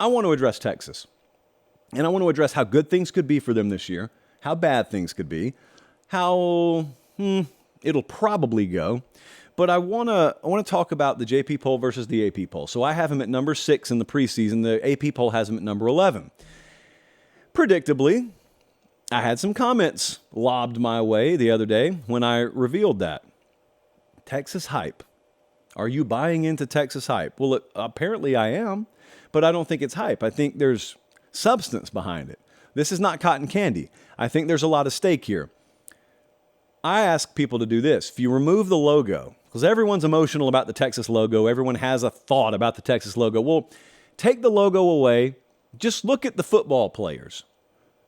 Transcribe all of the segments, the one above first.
I want to address Texas. And I want to address how good things could be for them this year, how bad things could be, how it'll probably go. But I want to talk about the JP poll versus the AP poll. So I have him at number 6 in the preseason. The AP poll has him at number 11. Predictably, I had some comments lobbed my way the other day when I revealed that. Texas hype. Are you buying into Texas hype? Well, apparently I am, but I don't think it's hype. I think there's substance behind it. This is not cotton candy. I think there's a lot of stake here. I ask people to do this. If you remove the logo, because everyone's emotional about the Texas logo, everyone has a thought about the Texas logo. Well, take the logo away. Just look at the football players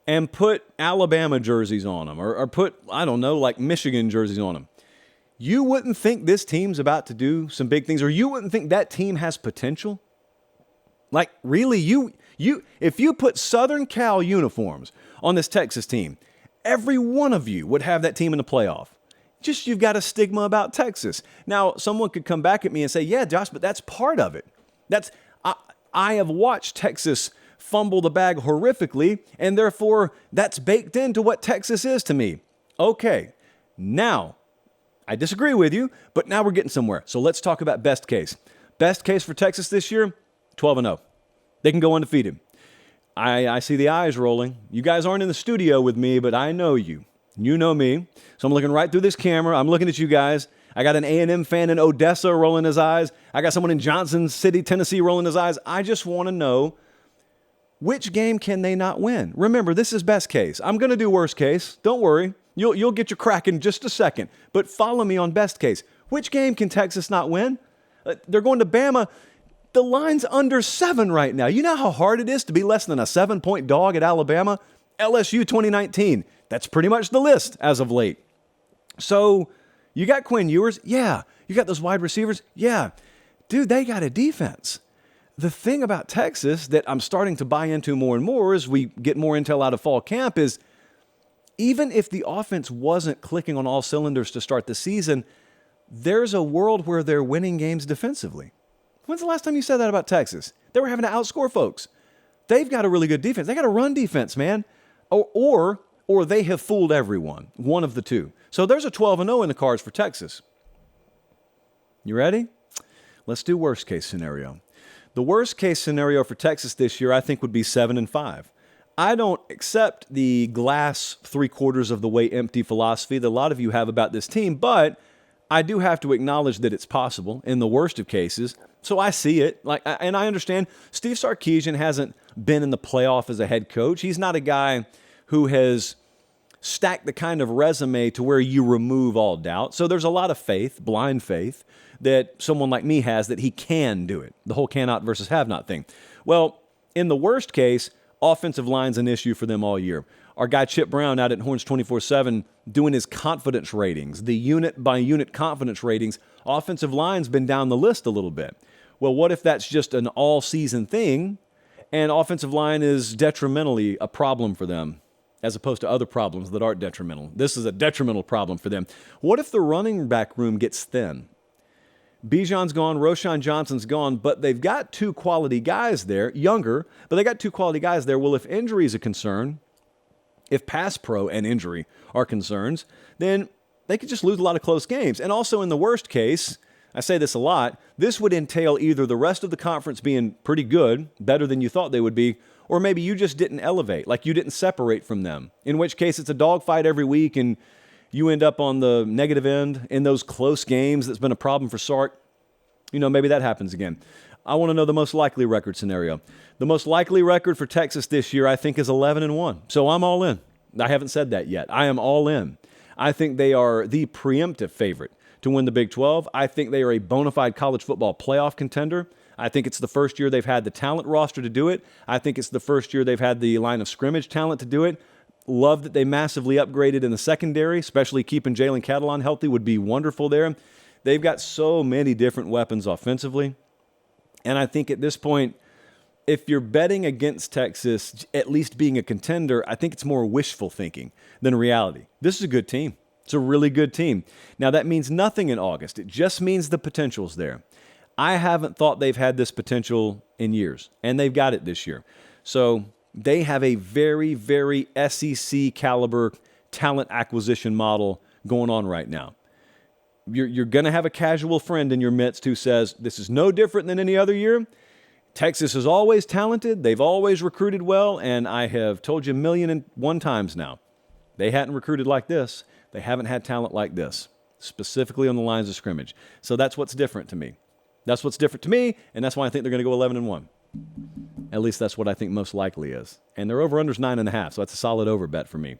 and put Alabama jerseys on them or put, I don't know, like Michigan jerseys on them. You wouldn't think this team's about to do some big things, or you wouldn't think that team has potential? Like, really, if you put Southern Cal uniforms on this Texas team, every one of you would have that team in the playoff. Just you've got a stigma about Texas. Now, someone could come back at me and say, yeah, Josh, but that's part of it. I have watched Texas fumble the bag horrifically, and therefore that's baked into what Texas is to me. Okay, now, I disagree with you, but now we're getting somewhere. So let's talk about best case. Best case for Texas this year, 12-0. They can go undefeated. I see the eyes rolling. You guys aren't in the studio with me, but I know you. You know me. So I'm looking right through this camera. I'm looking at you guys. I got an A&M fan in Odessa rolling his eyes. I got someone in Johnson City, Tennessee rolling his eyes. I just want to know, which game can they not win? Remember, this is best case. I'm going to do worst case. Don't worry. You'll get your crack in just a second. But follow me on best case. Which game can Texas not win? They're going to Bama. The line's under 7 right now. You know how hard it is to be less than a 7-point dog at Alabama? LSU 2019. That's pretty much the list as of late. So you got Quinn Ewers? Yeah. You got those wide receivers? Yeah. Dude, they got a defense. The thing about Texas that I'm starting to buy into more and more as we get more intel out of fall camp is even if the offense wasn't clicking on all cylinders to start the season, there's a world where they're winning games defensively. When's the last time you said that about Texas? They were having to outscore folks. They've got a really good defense. They got a run defense, man. Or they have fooled everyone. One of the two. So there's a 12-0 in the cards for Texas. You ready? Let's do worst case scenario. The worst case scenario for Texas this year, I think, would be 7-5. I don't accept the glass 3/4 of the way empty philosophy that a lot of you have about this team, but I do have to acknowledge that it's possible in the worst of cases. So I see it, and I understand Steve Sarkisian hasn't been in the playoff as a head coach. He's not a guy who has stacked the kind of resume to where you remove all doubt. So there's a lot of faith, blind faith, that someone like me has that he can do it. The whole cannot versus have not thing. Well, in the worst case, offensive line's an issue for them all year. Our guy Chip Brown out at Horns 24/7 doing his confidence ratings, the unit-by-unit confidence ratings, offensive line's been down the list a little bit. Well, what if that's just an all-season thing and offensive line is detrimentally a problem for them as opposed to other problems that aren't detrimental? This is a detrimental problem for them. What if the running back room gets thin? Bijan's gone, Roschon Johnson's gone, but they've got 2 quality guys there, younger, but they got 2 quality guys there. Well, if injury is a concern, if pass pro and injury are concerns, then they could just lose a lot of close games. And also in the worst case, I say this a lot, this would entail either the rest of the conference being pretty good, better than you thought they would be, or maybe you just didn't elevate, like you didn't separate from them, in which case it's a dogfight every week and you end up on the negative end in those close games. That's been a problem for Sark. Maybe that happens again. I want to know the most likely record scenario. The most likely record for Texas this year, I think, is 11-1. So I'm all in. I haven't said that yet. I am all in. I think they are the preemptive favorite to win the Big 12. I think they are a bona fide college football playoff contender. I think it's the first year they've had the talent roster to do it. I think it's the first year they've had the line of scrimmage talent to do it. Love that they massively upgraded in the secondary, especially keeping Jalen Catalon healthy would be wonderful there. They've got so many different weapons offensively. And I think at this point, if you're betting against Texas, at least being a contender, I think it's more wishful thinking than reality. This is a good team. It's a really good team. Now, that means nothing in August. It just means the potential's there. I haven't thought they've had this potential in years, and they've got it this year. So they have a very, very SEC caliber talent acquisition model going on right now. You're going to have a casual friend in your midst who says, this is no different than any other year. Texas is always talented. They've always recruited well, and I have told you 1,000,001 times now, they hadn't recruited like this. They haven't had talent like this, specifically on the lines of scrimmage. So that's what's different to me. That's what's different to me, and that's why I think they're going to go 11-1. At least that's what I think most likely is. And their over-under's 9.5, so that's a solid over bet for me.